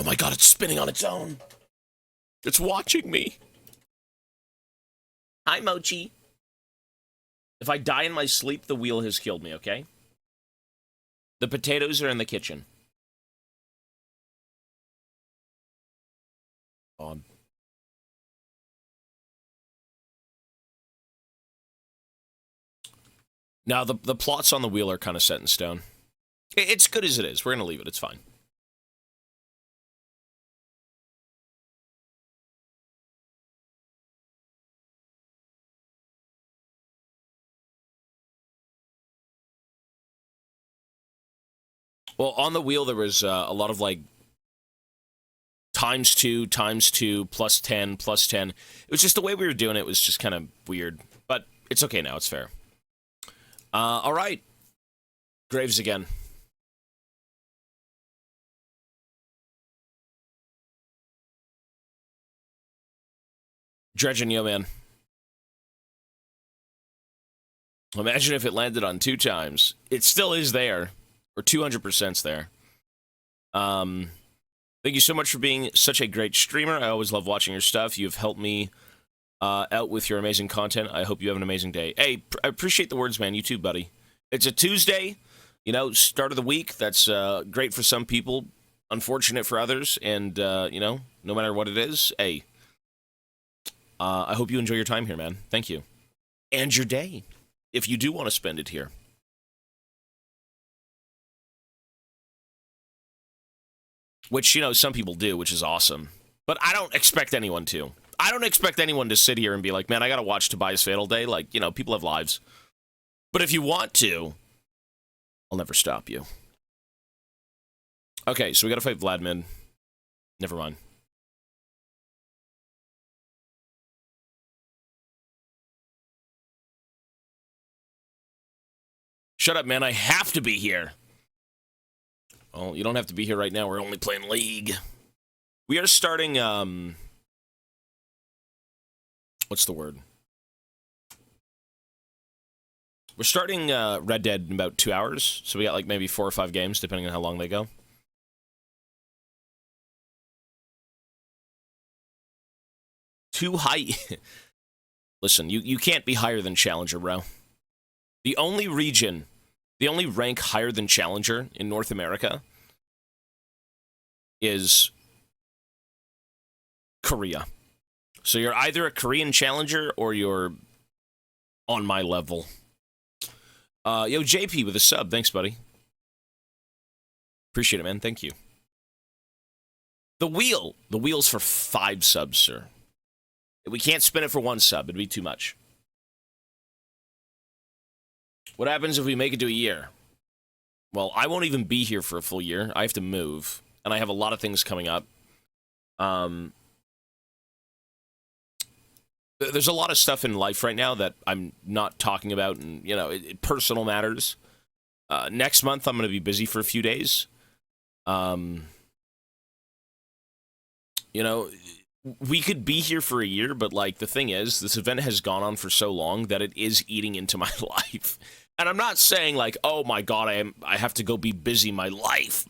Oh my god, it's spinning on its own. It's watching me. Hi, Mochi. If I die in my sleep, the wheel has killed me, okay? The potatoes are in the kitchen. On. Now, the plots on the wheel are kind of set in stone. It's good as it is. We're going to leave it. It's fine. Well, on the wheel, there was a lot of, like, times 2, plus 10, plus 10. It was just the way we were doing it was just kind of weird. But it's okay now. It's fair. All right. Graves again. Dredging Yo Man. Imagine if it landed on 2 times. It still is there. Or 200%'s there. Thank you so much for being such a great streamer. I always love watching your stuff. You've helped me out with your amazing content. I hope you have an amazing day. Hey, I appreciate the words, man. You too, buddy. It's a Tuesday. You know, start of the week. That's great for some people. Unfortunate for others. And, you know, no matter what it is, hey. I hope you enjoy your time here, man. Thank you. And your day, if you do want to spend it here. Which, you know, some people do, which is awesome. But I don't expect anyone to. I don't expect anyone to sit here and be like, man, I gotta watch Tobias Fate all day. Like, you know, people have lives. But if you want to, I'll never stop you. Okay, so we gotta fight Vladimir. Never mind. Shut up, man. I have to be here. Well, you don't have to be here right now. We're only playing League. We are starting, what's the word? We're starting Red Dead in about 2 hours. So we got like maybe 4 or 5 games, depending on how long they go. Too high. Listen, you can't be higher than Challenger, bro. The only region, the only rank higher than Challenger in North America is Korea. So you're either a Korean Challenger or you're on my level. Yo, JP with a sub. Thanks, buddy. Appreciate it, man. Thank you. The wheel. The wheel's for 5 subs, sir. We can't spin it for 1 sub. It'd be too much. What happens if we make it to a year? Well, I won't even be here for a full year. I have to move. And I have a lot of things coming up. There's a lot of stuff in life right now that I'm not talking about. And, you know, personal matters. Next month, I'm going to be busy for a few days. You know, we could be here for a year, but, like, the thing is, this event has gone on for so long that it is eating into my life. And I'm not saying, like, oh, my God, I have to go be busy, my life.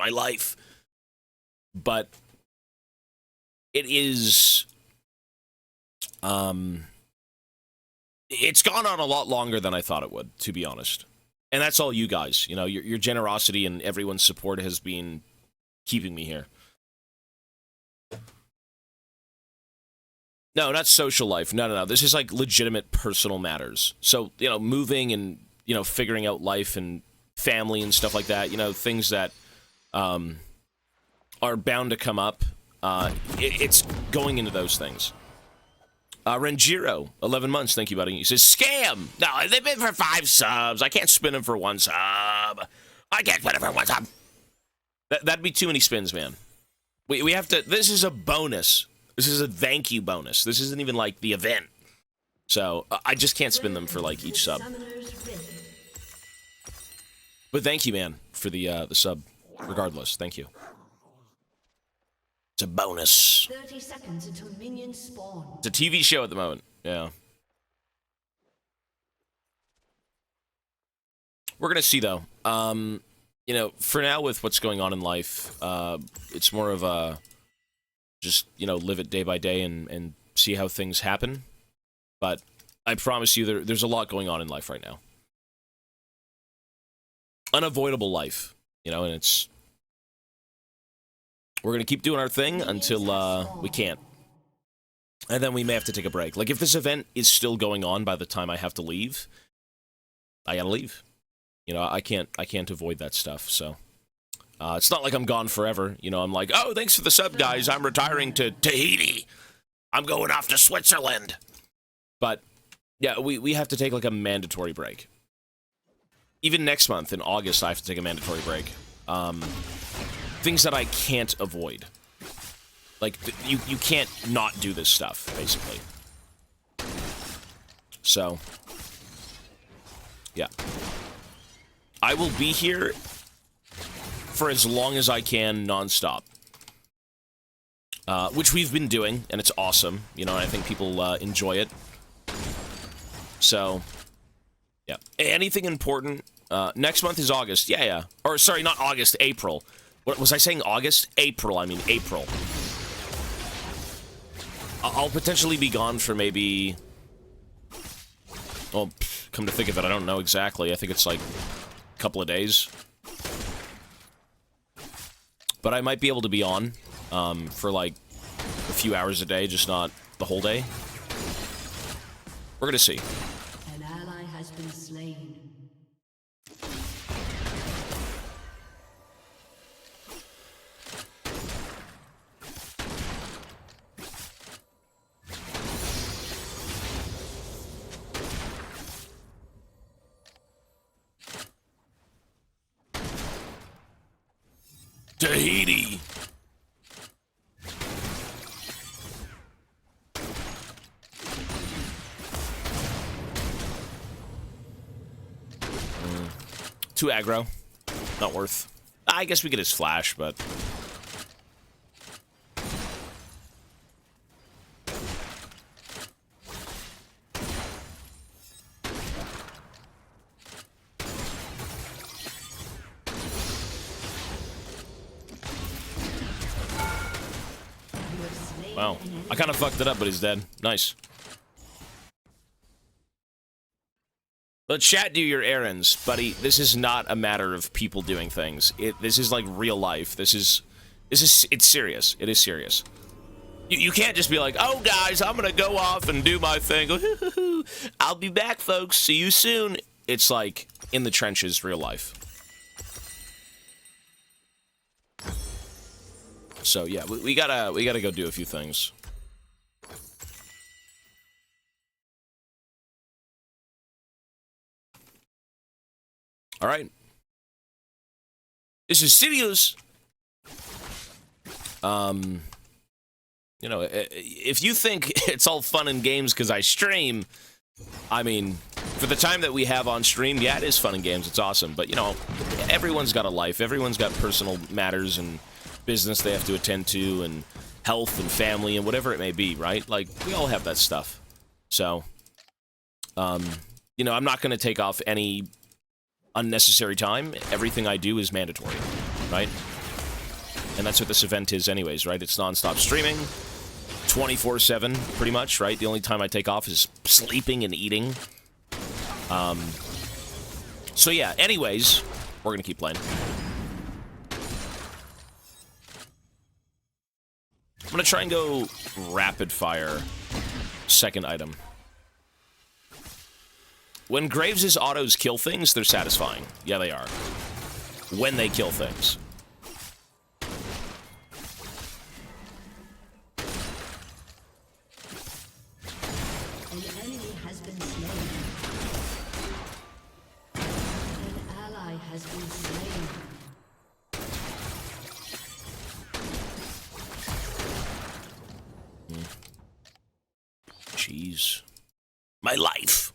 But it is, it's gone on a lot longer than I thought it would, to be honest. And that's all you guys. You know, your generosity and everyone's support has been keeping me here. No, not social life. No. This is, like, legitimate personal matters. So, you know, moving and, you know, figuring out life and family and stuff like that. You know, things that are bound to come up. It's going into those things. Renjiro, 11 months. Thank you, buddy. He says, scam! No, they've been for 5 subs. I can't spin them for 1 sub. I can't spin them for 1 sub. That'd be too many spins, man. We have to... This is a bonus. This is a thank you bonus. This isn't even, like, the event. So, I just can't spin them for, like, each sub. But thank you, man, for the sub. Regardless, thank you. It's a bonus. 30 seconds until minions spawn. It's a TV show at the moment. Yeah. We're gonna see, though. You know, for now, with what's going on in life, it's more of a just, you know, live it day by day and see how things happen. But I promise you, there's a lot going on in life right now. Unavoidable life, you know, and it's... We're going to keep doing our thing until we can't. And then we may have to take a break. Like, if this event is still going on by the time I have to leave, I gotta leave. You know, I can't avoid that stuff, so... it's not like I'm gone forever. You know, I'm like, oh, thanks for the sub, guys. I'm retiring to Tahiti. I'm going off to Switzerland. But, yeah, we have to take, like, a mandatory break. Even next month, in August, I have to take a mandatory break. Things that I can't avoid. Like, you can't not do this stuff, basically. So, yeah. I will be here for as long as I can, non-stop. Which we've been doing, and it's awesome. You know, I think people enjoy it. So, yeah. Anything important? Next month is August. Yeah. Or, sorry, not August, April. What was I saying? August? April, I mean April. I'll potentially be gone for maybe... Well, come to think of it, I don't know exactly. I think it's like a couple of days. But I might be able to be on for like a few hours a day, just not the whole day. We're gonna see. An ally has been slain. Tahiti. Too aggro. Not worth. I guess we get his flash, but... Wow. I kind of fucked it up, but he's dead. Nice. Let chat do your errands, buddy. This is not a matter of people doing things. This is like real life. It's serious. It is serious. You can't just be like, oh, guys, I'm gonna go off and do my thing. I'll be back, folks. See you soon. It's like in the trenches, real life. So yeah, we gotta go do a few things. All right. This is Sirius. You know, if you think it's all fun and games because I stream, I mean, for the time that we have on stream, yeah, it is fun and games. It's awesome. But, you know, everyone's got a life. Everyone's got personal matters and business they have to attend to and health and family and whatever it may be, right? Like, we all have that stuff. So, you know, I'm not going to take off any unnecessary time. Everything I do is mandatory, right? And that's what this event is anyways, right? It's non-stop streaming, 24/7, pretty much, right? The only time I take off is sleeping and eating. So yeah, anyways, we're gonna keep playing. I'm gonna try and go rapid fire second item. When Graves' autos kill things, they're satisfying. Yeah, they are. When they kill things. An enemy has been slain. An ally has been slain. Jeez. My life.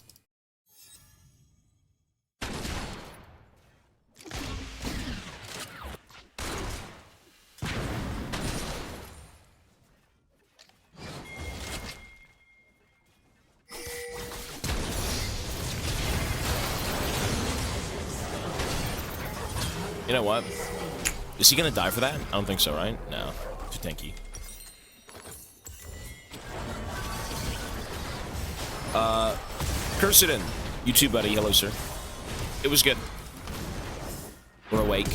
You know what? Is he gonna die for that? I don't think so, right? No. Too tanky. Cursidon. You too, buddy. Hello, sir. It was good. We're awake.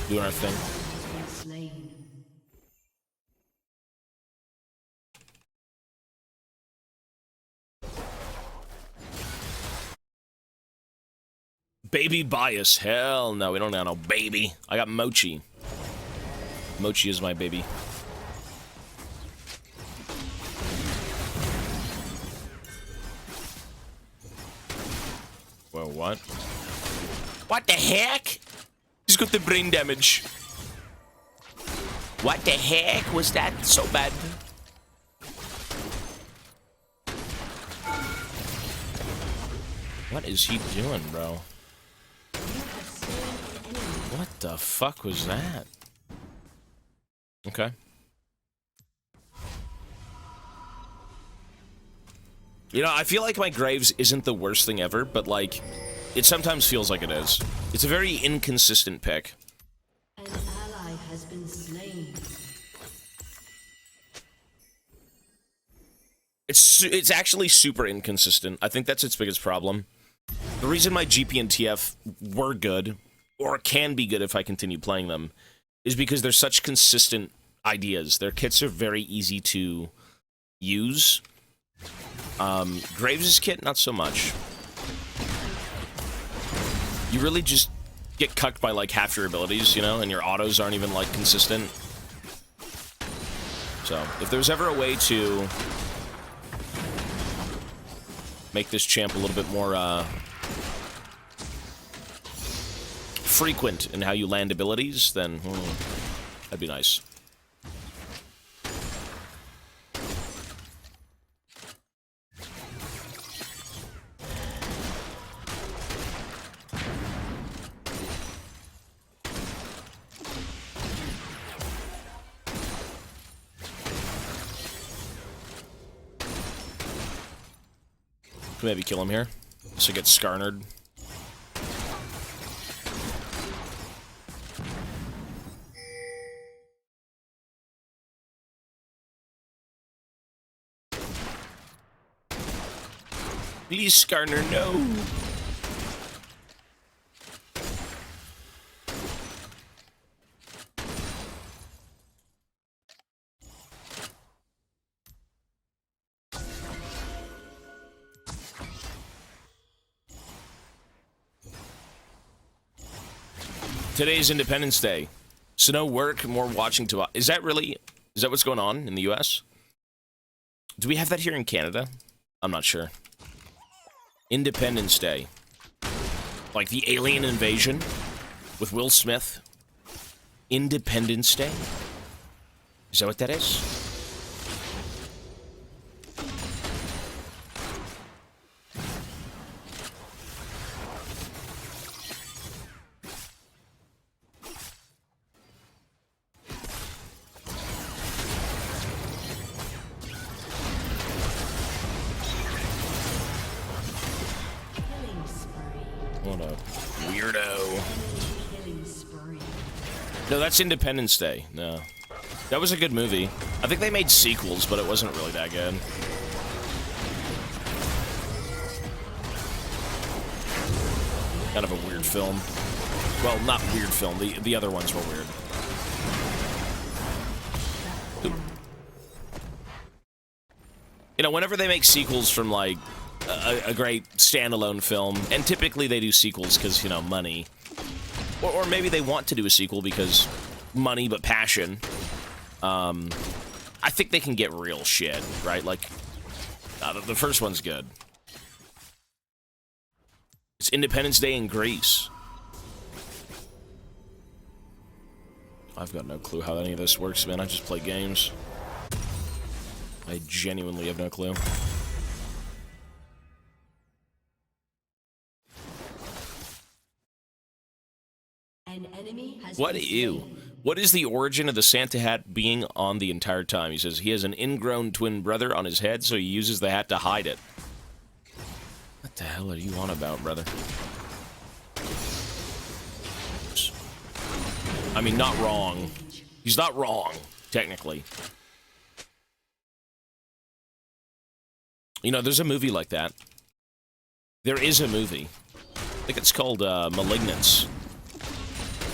Doing our thing. Baby bias. Hell no, we don't have no baby. I got Mochi. Mochi is my baby. Whoa, what? What the heck? He's got the brain damage. What the heck was that so bad? What is he doing, bro? What the fuck was that? Okay. You know, I feel like my Graves isn't the worst thing ever, but, like, it sometimes feels like it is. It's a very inconsistent pick. An ally has been slain. It's actually super inconsistent. I think that's its biggest problem. The reason my GP and TF were good, or can be good if I continue playing them, is because they're such consistent ideas. Their kits are very easy to use. Graves' kit, not so much. You really just get cucked by, like, half your abilities, you know, and your autos aren't even, like, consistent. So, if there's ever a way to make this champ a little bit more, frequent in how you land abilities, then that'd be nice. Could maybe kill him here, so get skarnered. Please, Skarner, no! Today's Independence Day. So no work, more watching to... Is that what's going on in the US? Do we have that here in Canada? I'm not sure. Independence Day. Like the alien invasion with Will Smith. Independence Day? Is that what that is? What a weirdo. No, that's Independence Day. No. That was a good movie. I think they made sequels, but it wasn't really that good. Kind of a weird film. Well, not weird film. The other ones were weird. You know, whenever they make sequels from, like, a great standalone film, and typically they do sequels because, you know, money. Or maybe they want to do a sequel because money but passion. I think they can get real shit, right? Like, the first one's good. It's Independence Day in Greece. I've got no clue how any of this works, man. I just play games. I genuinely have no clue. An enemy has What been ew? slain. What is the origin of the Santa hat being on the entire time? He says he has an ingrown twin brother on his head, so he uses the hat to hide it. What the hell are you on about, brother? I mean, not wrong. He's not wrong, technically. You know, there's a movie like that. There is a movie. I think it's called Malignance.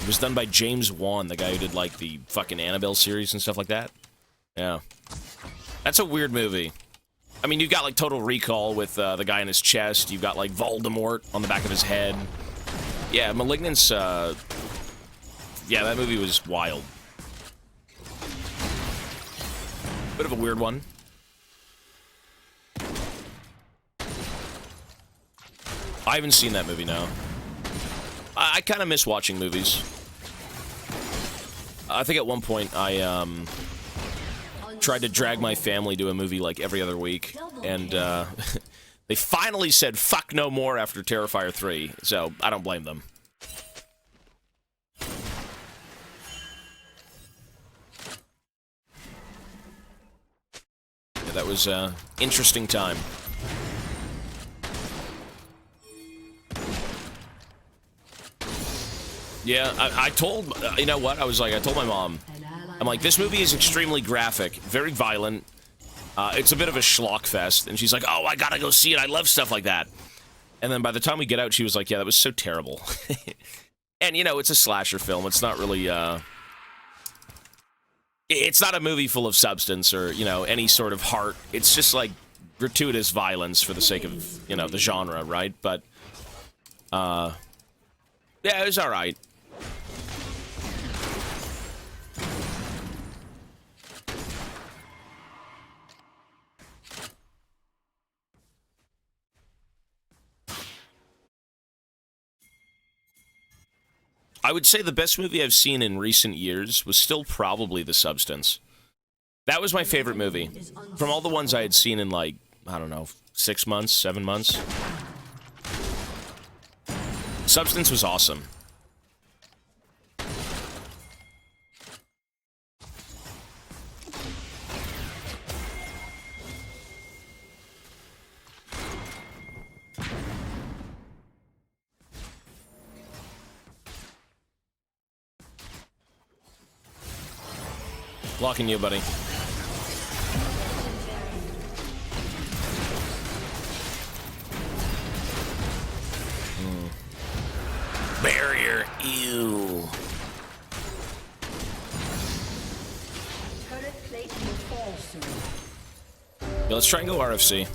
It was done by James Wan, the guy who did, like, the fucking Annabelle series and stuff like that. Yeah. That's a weird movie. I mean, you've got, like, Total Recall with the guy in his chest. You've got, like, Voldemort on the back of his head. Yeah, Malignance, yeah, that movie was wild. Bit of a weird one. I haven't seen that movie, no. I kind of miss watching movies. I think at one point I tried to drag my family to a movie like every other week, and they finally said fuck no more after Terrifier 3, so I don't blame them. Yeah, that was an interesting time. Yeah, I told, you know what, I told my mom, I'm like, this movie is extremely graphic, very violent, it's a bit of a schlock fest, and she's like, oh, I gotta go see it, I love stuff like that. And then by the time we get out, she was like, yeah, that was so terrible. And, you know, it's a slasher film, it's not really, it's not a movie full of substance or, you know, any sort of heart, it's just, like, gratuitous violence for the sake of, you know, the genre, right? But, yeah, it was alright. I would say the best movie I've seen in recent years was still probably The Substance. That was my favorite movie. From all the ones I had seen in, like, I don't know, 6 months, 7 months. Substance was awesome. Blocking you, buddy. Barrier, ew. Turret plate will fall soon. Yeah, let's try and go RFC.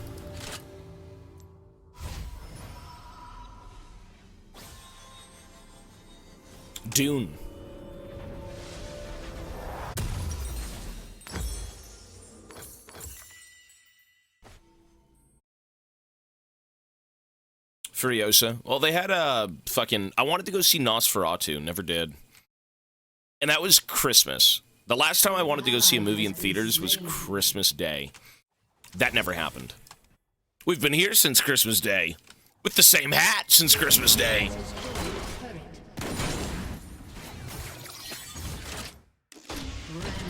Dune. Furiosa. Well, they had a fucking... I wanted to go see Nosferatu, never did. And that was Christmas. The last time I wanted to go see a movie in theaters was Christmas Day. That never happened. We've been here since Christmas Day. With the same hat since Christmas Day.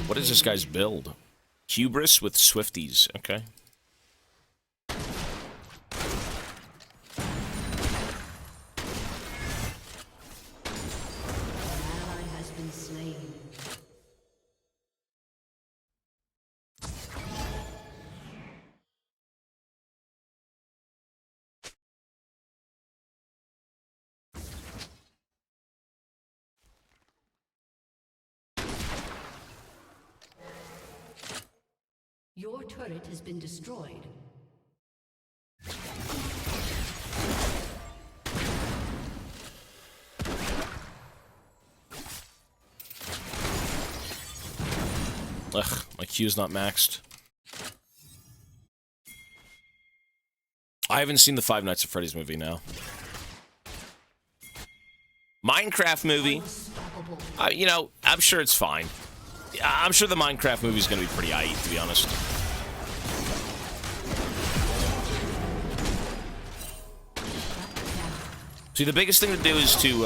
What is this guy's build? Hubris with Swifties. Okay. Your turret has been destroyed. Ugh, my Q's not maxed. I haven't seen the Five Nights at Freddy's movie now. Minecraft movie. You know, I'm sure it's fine. I'm sure the Minecraft movie is going to be pretty aight, to be honest. See, the biggest thing to do is to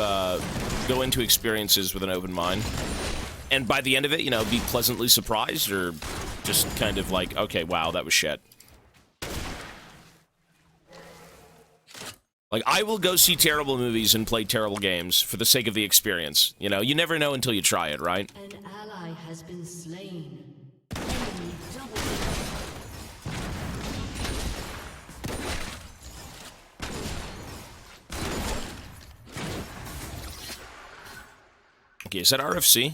go into experiences with an open mind. And by the end of it, you know, be pleasantly surprised or just kind of like, okay, wow, that was shit. Like, I will go see terrible movies and play terrible games for the sake of the experience. You know, you never know until you try it, right? An ally has been slain. Enemy double kill. Okay, is that RFC?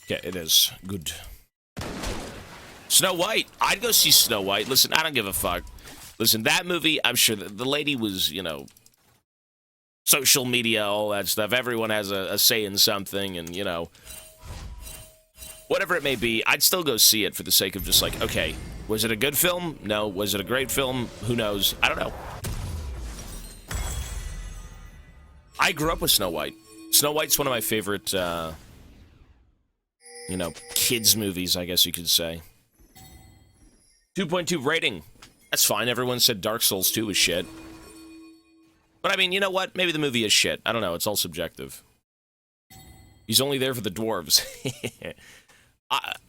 Okay, it is. Good. Snow White. I'd go see Snow White. Listen, I don't give a fuck. Listen, that movie, I'm sure the lady was, you know, social media, all that stuff. Everyone has a say in something, and, you know, whatever it may be, I'd still go see it for the sake of just like, okay, was it a good film? No. Was it a great film? Who knows? I don't know. I grew up with Snow White. Snow White's one of my favorite, you know, kids' movies, I guess you could say. 2.2 rating. That's fine. Everyone said Dark Souls 2 was shit. But I mean, you know what? Maybe the movie is shit. I don't know. It's all subjective. He's only there for the dwarves.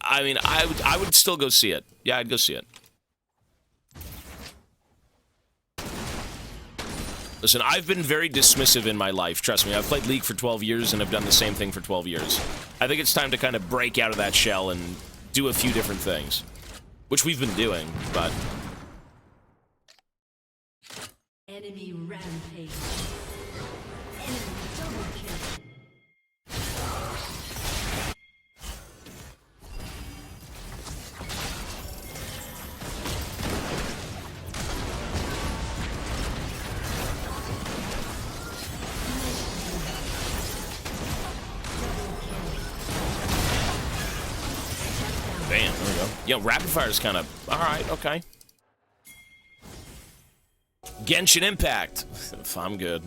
I mean, I would still go see it. Yeah, I'd go see it. Listen, I've been very dismissive in my life. Trust me, I've played League for 12 years and have done the same thing for 12 years. I think it's time to kind of break out of that shell and do a few different things. Which we've been doing, but... Enemy rampage. Enemy double kill. Bam, there we go. Yo, rapid fire is kind of... Alright, okay. Genshin Impact. I'm good.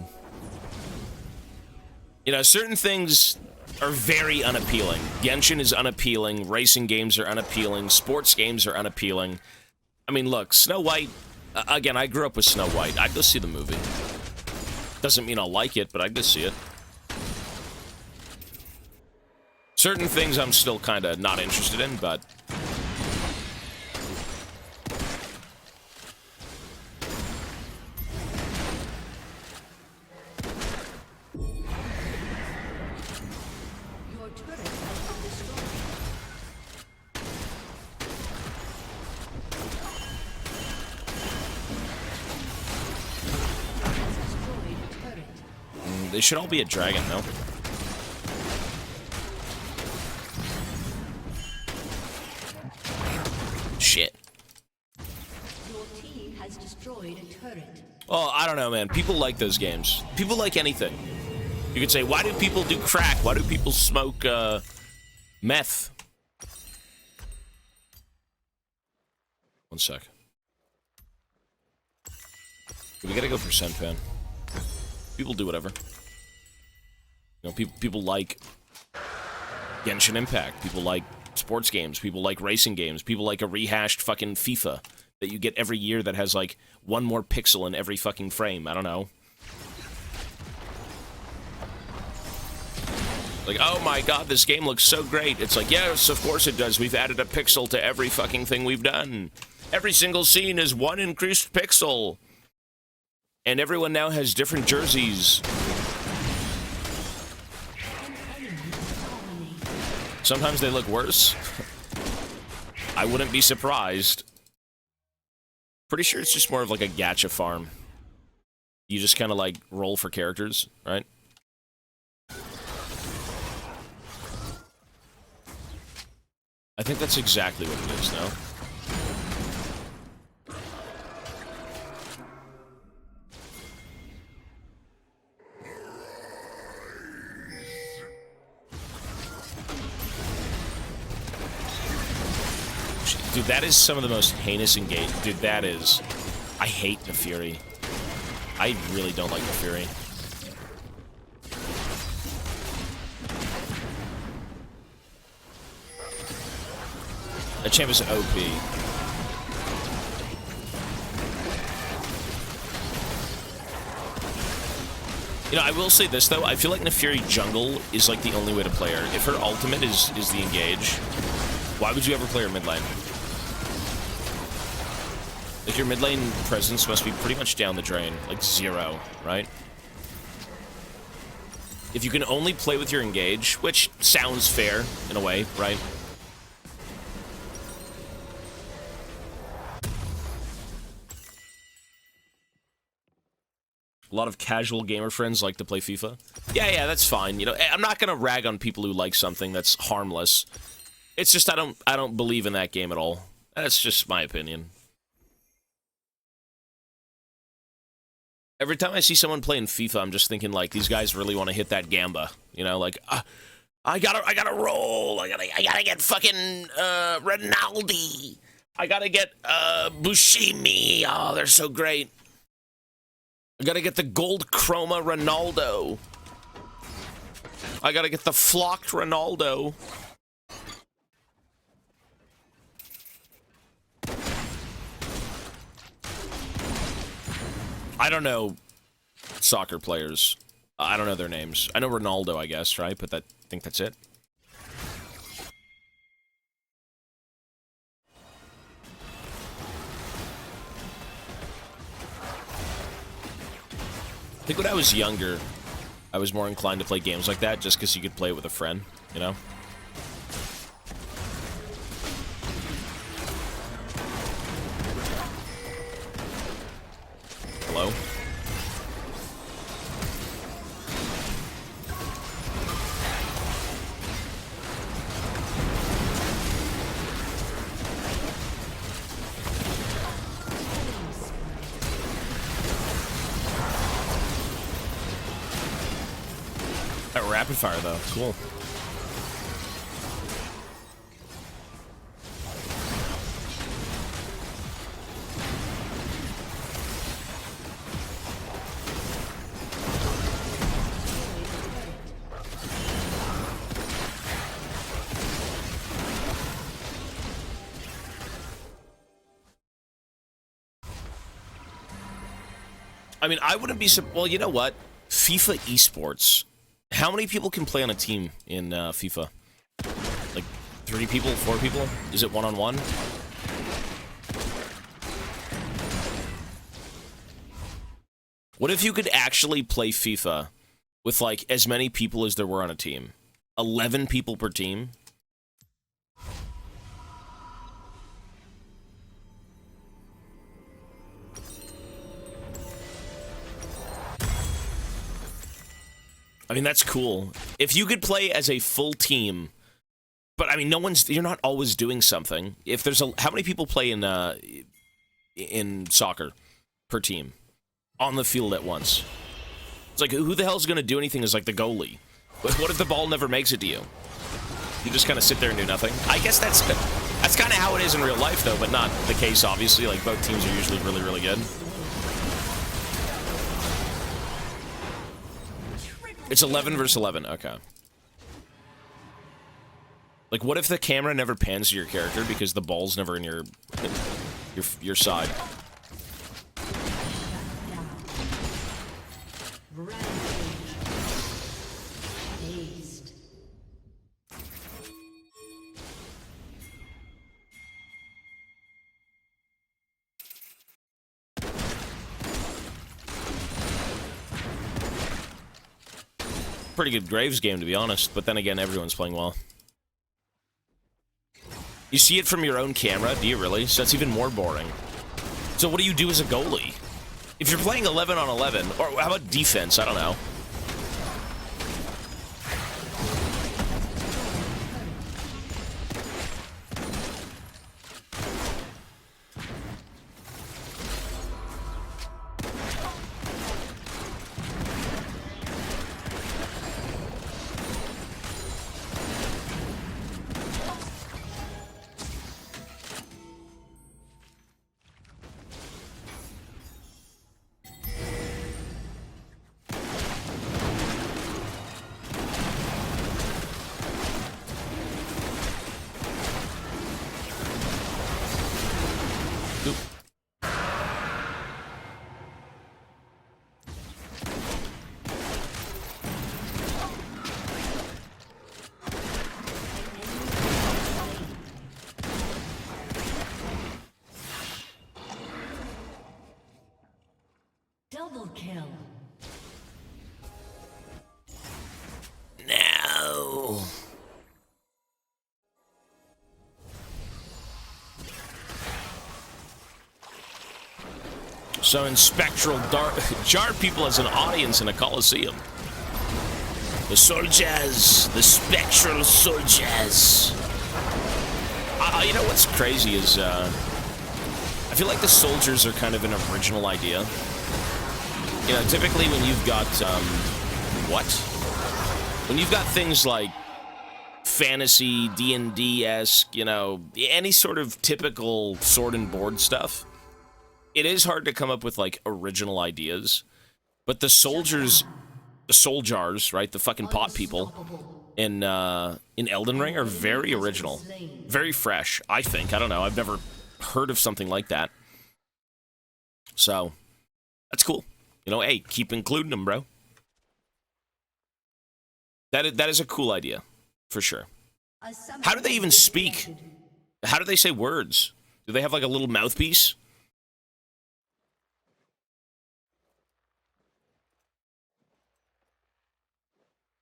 You know, certain things are very unappealing. Genshin is unappealing. Racing games are unappealing. Sports games are unappealing. I mean, look, Snow White... again, I grew up with Snow White. I'd go see the movie. Doesn't mean I'll like it, but I'd go see it. Certain things I'm still kind of not interested in, but... Your turret has been destroyed. Has destroyed a turret. They should all be a dragon, though. Shit. Your team has destroyed a turret. Oh, I don't know, man. People like those games. People like anything. You could say, why do people do crack? Why do people smoke, meth? One sec. We gotta go for Senpan. People do whatever. You know, people like Genshin Impact. People like sports games. People like racing games. People like a rehashed fucking FIFA that you get every year that has, like, one more pixel in every fucking frame. I don't know. Like, oh my god, this game looks so great. It's like, yes, of course it does. We've added a pixel to every fucking thing we've done. Every single scene is one increased pixel. And everyone now has different jerseys. Sometimes they look worse. I wouldn't be surprised. Pretty sure it's just more of like a gacha farm. You just kind of like roll for characters, right? I think that's exactly what it is now. Dude, that is some of the most heinous engagement. Dude, that is... I hate the Fury. I really don't like the Fury. That champ is OP. You know, I will say this, though. I feel like Neferi jungle is, like, the only way to play her. If her ultimate is the engage, why would you ever play her mid lane? Like, your mid lane presence must be pretty much down the drain. Like, 0, right? If you can only play with your engage, which sounds fair, in a way, right? A lot of casual gamer friends like to play FIFA. Yeah, that's fine. You know, I'm not gonna rag on people who like something that's harmless. It's just I don't believe in that game at all. That's just my opinion. Every time I see someone playing FIFA, I'm just thinking like these guys really want to hit that gamba. You know, like I gotta roll. I gotta get fucking Ronaldo. I gotta get Bushimi. Oh, they're so great. I gotta get the gold chroma Ronaldo. I gotta get the flocked Ronaldo. I don't know soccer players. I don't know their names. I know Ronaldo, I guess, right? But I think that's it. I think when I was younger, I was more inclined to play games like that just because you could play it with a friend, you know? Hello? That rapid fire, though. Cool. I mean, I wouldn't be... Well, you know what? FIFA esports. How many people can play on a team in FIFA? Like 3 people, 4 people? Is it one-on-one? What if you could actually play FIFA with like as many people as there were on a team? 11 people per team? I mean, that's cool. If you could play as a full team, but I mean, you're not always doing something. If there's how many people play in soccer per team on the field at once? It's like, who the hell's going to do anything as like the goalie? What if the ball never makes it to you? You just kind of sit there and do nothing. I guess that's kind of how it is in real life, though, but not the case, obviously. Like, both teams are usually really, really good. It's 11 versus 11. Okay. Like, what if the camera never pans to your character because the ball's never in your side? Pretty good Graves game, to be honest, but then again, everyone's playing well. You see it from your own camera, do you really? So that's even more boring. So what do you do as a goalie? If you're playing 11 on 11, or how about defense? I don't know. Summon spectral jar people as an audience in a coliseum. The soldiers, the spectral soldiers. You know what's crazy is, I feel like the soldiers are kind of an original idea. You know, typically when you've got, when you've got things like fantasy, D&D-esque, you know, any sort of typical sword and board stuff, it is hard to come up with, like, original ideas. But the soldiers, the soljars, right, the fucking pot people in Elden Ring are very original. Very fresh, I think. I don't know. I've never heard of something like that. So, that's cool. You know, hey, keep including them, bro. That is a cool idea, for sure. How do they even speak? How do they say words? Do they have, like, a little mouthpiece?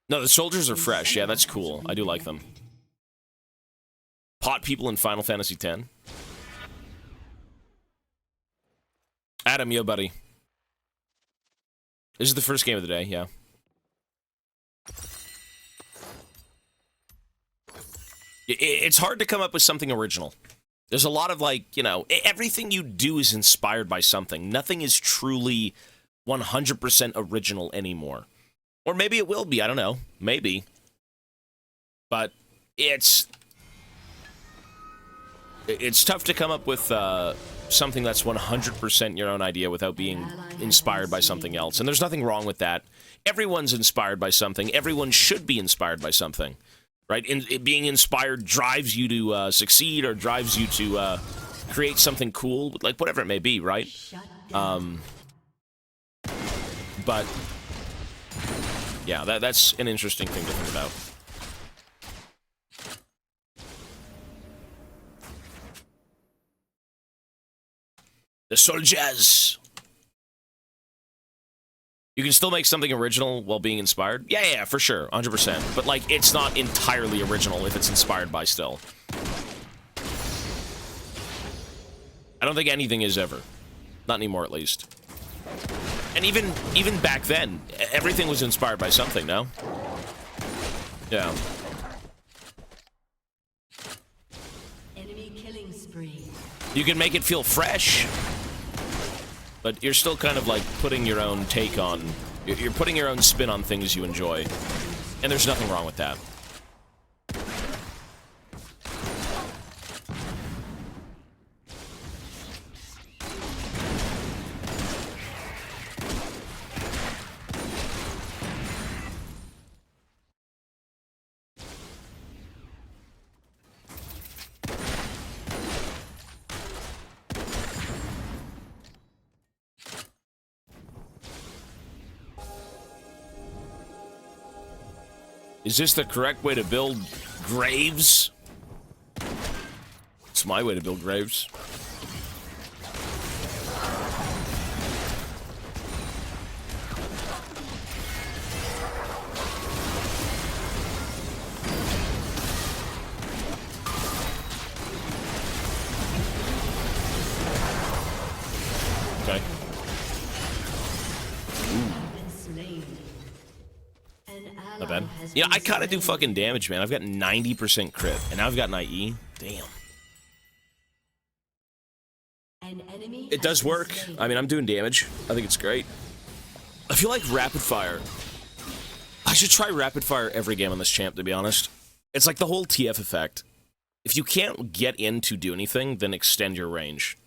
No, the soldiers are fresh. Yeah, that's cool. I do like them. Pot people in Final Fantasy X. Adam, yo, buddy. This is the first game of the day, yeah. It's hard to come up with something original. There's a lot of, like, you know, everything you do is inspired by something. Nothing is truly 100% original anymore. Or maybe it will be, I don't know. Maybe. But it's tough to come up with something that's 100% your own idea without being inspired by something else. And there's nothing wrong with that. Everyone's inspired by something. Everyone should be inspired by something. Right? Being inspired drives you to succeed or drives you to create something cool. Like, whatever it may be, right? But... yeah, that's an interesting thing to think about. The soldiers! You can still make something original while being inspired? Yeah, for sure, 100%. But, like, it's not entirely original if it's inspired by still. I don't think anything is ever. Not anymore, at least. And even back then, everything was inspired by something, no? Yeah. Enemy killing spree. You can make it feel fresh, but you're still kind of like putting your own take on... you're putting your own spin on things you enjoy. And there's nothing wrong with that. Is this the correct way to build graves? It's my way to build graves. Okay. Not bad. Yeah, I kind of do fucking damage, man. I've got 90% crit, and now I've got an IE. Damn. It does work. I mean, I'm doing damage. I think it's great. I feel like rapid fire. I should try rapid fire every game on this champ, to be honest. It's like the whole TF effect. If you can't get in to do anything, then extend your range.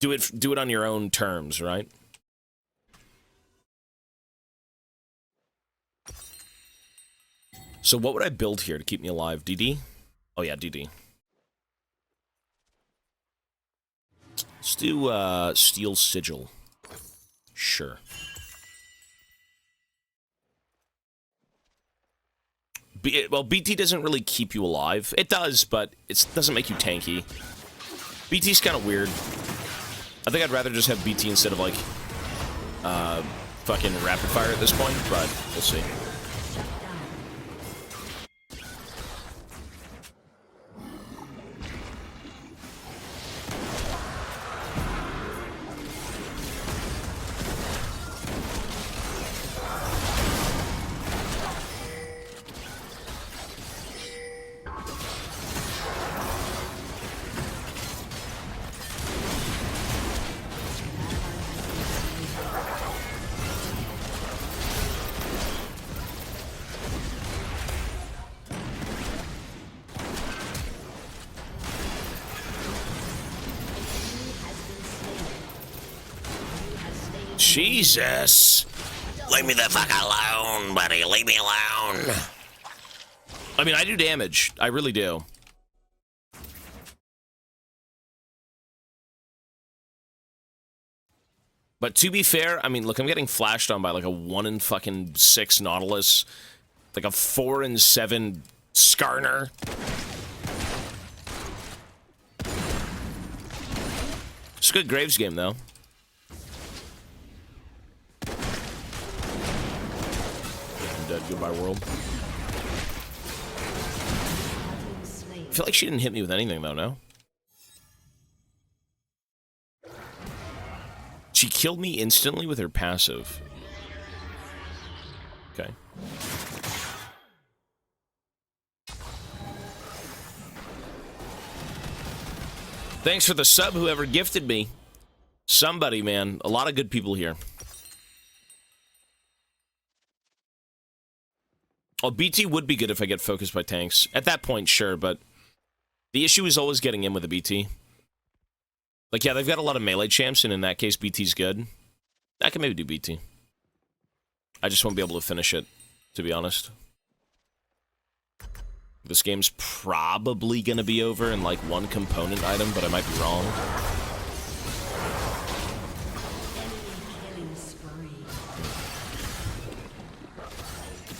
Do it on your own terms, right? So what would I build here to keep me alive? DD? Oh yeah, DD. Let's do Steel Sigil. Sure. Well, BT doesn't really keep you alive. It does, but it doesn't make you tanky. BT's kind of weird. I think I'd rather just have BT instead of, like, fucking rapid fire at this point, but we'll see. Jesus. Leave me the fuck alone, buddy. Leave me alone. I mean, I do damage. I really do. But to be fair, I mean, look, I'm getting flashed on by like a 1 in fucking 6 Nautilus, like a 4 in 7 Skarner. It's a good Graves game, though. I'm dead. Goodbye, world. I feel like she didn't hit me with anything, though, no? She killed me instantly with her passive. Okay. Thanks for the sub, whoever gifted me. Somebody, man. A lot of good people here. Oh, BT would be good if I get focused by tanks. At that point, sure, but the issue is always getting in with a BT. Like, yeah, they've got a lot of melee champs, and in that case, BT's good. I can maybe do BT. I just won't be able to finish it, to be honest. This game's probably gonna be over in, like, 1 component item, but I might be wrong.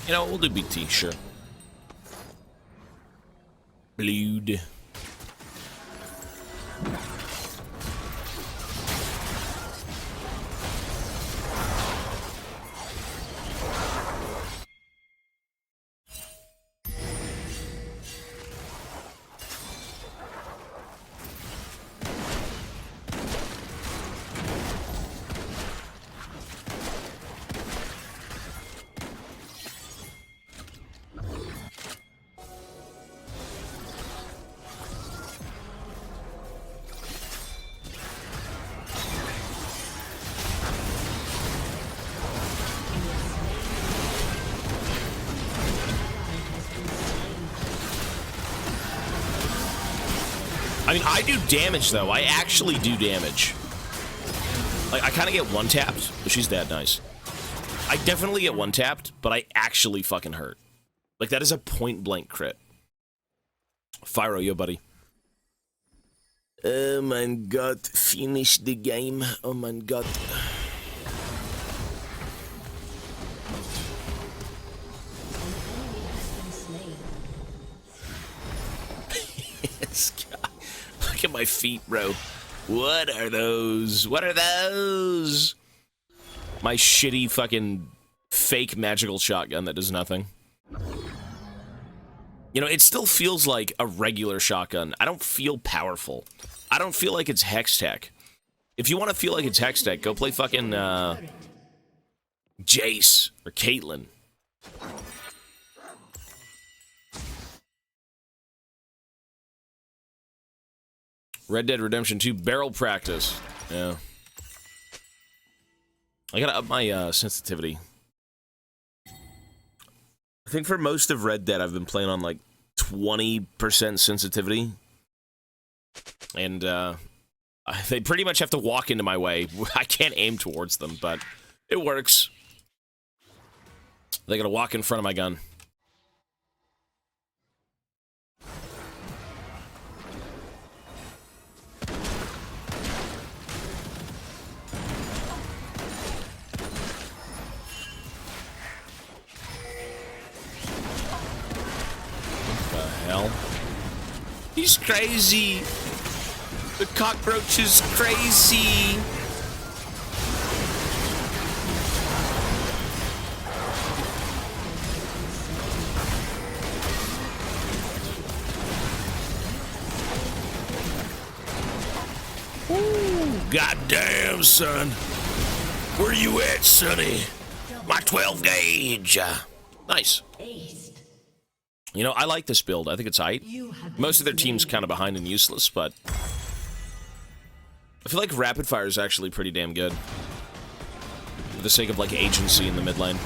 You know, we'll do BT, sure. Blood. I mean, I do damage, though. I actually do damage. Like, I kind of get one-tapped, but she's that nice. I definitely get one-tapped, but I actually fucking hurt. Like, that is a point-blank crit. Fyro, yo, buddy. Oh, my God. Finish the game. Oh, my God. Look at my feet, bro. What are those? What are those? My shitty fucking fake magical shotgun that does nothing. You know, it still feels like a regular shotgun. I don't feel powerful. I don't feel like it's Hex Tech. If you want to feel like it's Hex Tech, go play fucking Jace or Caitlyn. Red Dead Redemption 2 barrel practice. Yeah. I gotta up my sensitivity. I think for most of Red Dead, I've been playing on like 20% sensitivity. And they pretty much have to walk into my way. I can't aim towards them, but it works. They gotta walk in front of my gun. Hell. He's crazy. The cockroach is crazy. Ooh, goddamn, son. Where you at, sonny? My 12 gauge. Nice. You know, I like this build. I think it's aight. Most of their team's kind of behind and useless, but I feel like Rapid Fire is actually pretty damn good. For the sake of, like, agency in the mid lane.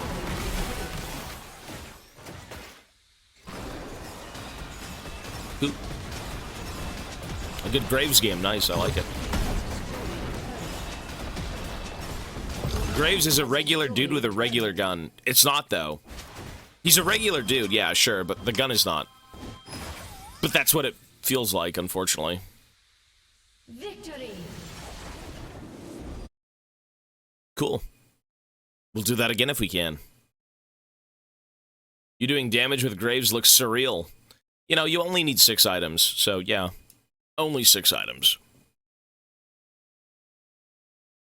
Ooh. A good Graves game. Nice. I like it. Graves is a regular dude with a regular gun. It's not, though. He's a regular dude, yeah, sure, but the gun is not. But that's what it feels like, unfortunately. Victory. Cool. We'll do that again if we can. You doing damage with Graves looks surreal. You know, you only need 6 items, so yeah. Only 6 items.